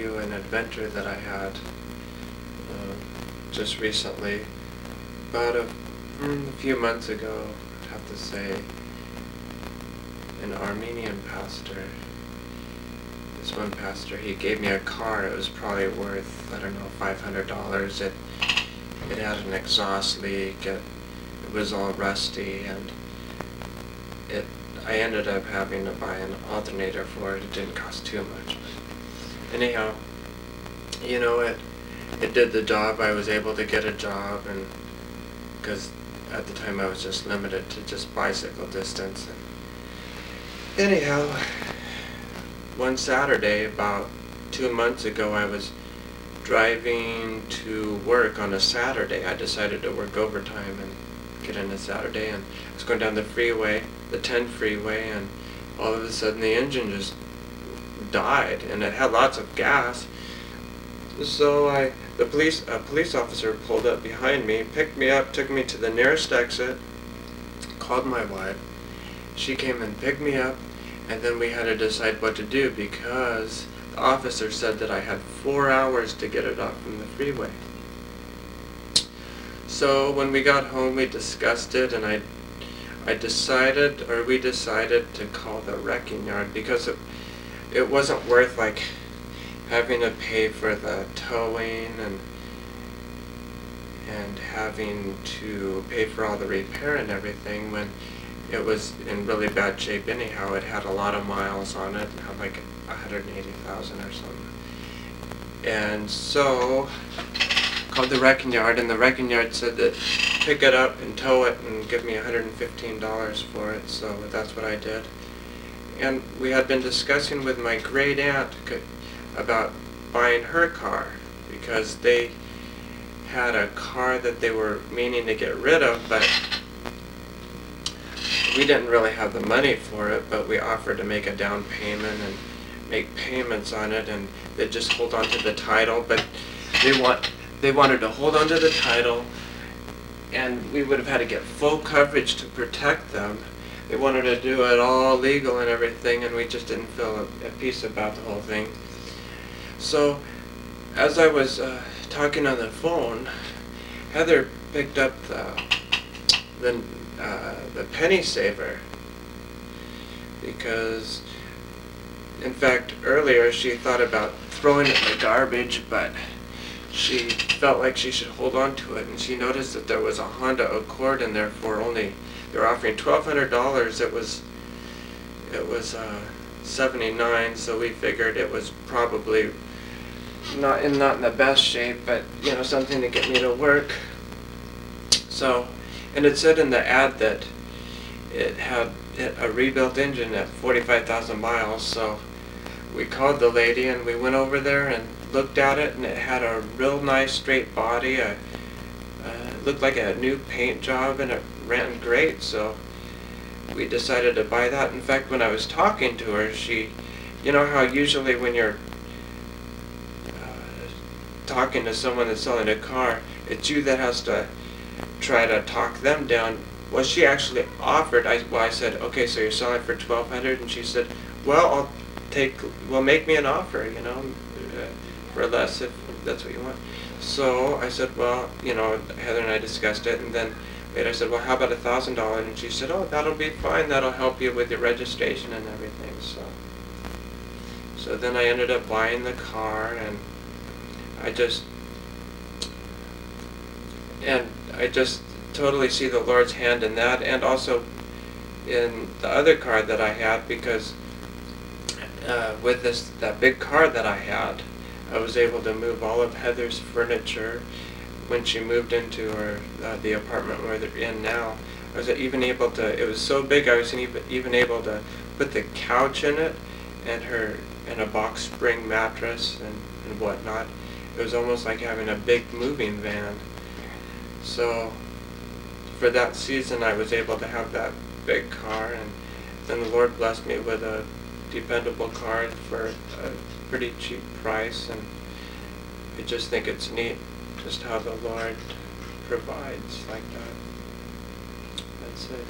you an adventure that I had just recently. About a few months ago, I'd have to say, an Armenian pastor, this one pastor, he gave me a car. It was probably worth, I don't know, $500. It had an exhaust leak, it was all rusty, and I ended up having to buy an alternator for it. It didn't cost too much. Anyhow, you know, it did the job. I was able to get a job, and because at the time I was just limited to just bicycle distance. And anyhow, one Saturday about 2 months ago, I was driving to work on a Saturday. I decided to work overtime and get in a Saturday, and I was going down the freeway, the 10 freeway, and all of a sudden the engine just died, and it had lots of gas. So a police officer pulled up behind me, picked me up, took me to the nearest exit, called my wife. She came and picked me up, and then we had to decide what to do because the officer said that I had 4 hours to get it off from the freeway. So when we got home, we discussed it, and we decided to call the wrecking yard because it wasn't worth like having to pay for the towing and having to pay for all the repair and everything when it was in really bad shape anyhow. It had a lot of miles on it. It had like 180,000 or something. And so called the wrecking yard, and the wrecking yard said that pick it up and tow it and give me $115 for it. So that's what I did. And we had been discussing with my great aunt about buying her car because they had a car that they were meaning to get rid of, but we didn't really have the money for it, but we offered to make a down payment and make payments on it, and they'd just hold on to the title, but they wanted to hold on to the title, and we would have had to get full coverage to protect them. They wanted to do it all legal and everything, and we just didn't feel at peace about the whole thing. So as I was talking on the phone, Heather picked up the penny saver because, in fact, earlier she thought about throwing it in the garbage, but she felt like she should hold on to it, and she noticed that there was a Honda Accord in there for only, they were offering $1,200. It was $79, so we figured it was probably not in the best shape, but you know, something to get me to work. So, and it said in the ad that it had a rebuilt engine at 45,000 miles, so we called the lady and we went over there and looked at it, and it had a real nice straight body. It looked like a new paint job, and it ran great, so we decided to buy that. In fact, when I was talking to her, you know how usually when you're talking to someone that's selling a car, it's you that has to try to talk them down. Well, she actually offered, I said, okay, so you're selling for $1,200, and she said, well, make me an offer, you know, for less if that's what you want. So I said, well, you know, Heather and I discussed it, and then I said, well, how about $1,000? And she said, oh, that'll be fine, that'll help you with your registration and everything. So then I ended up buying the car, and I just totally see the Lord's hand in that, and also in the other car that I had, because with that big car that I had, I was able to move all of Heather's furniture when she moved into the apartment where they're in now. I was even able to, it was so big, I was even able to put the couch in it and a box spring mattress and whatnot. It was almost like having a big moving van. So for that season I was able to have that big car, and then the Lord blessed me with a dependable car for a pretty cheap price, and I just think it's neat just how the Lord provides like that. That's it.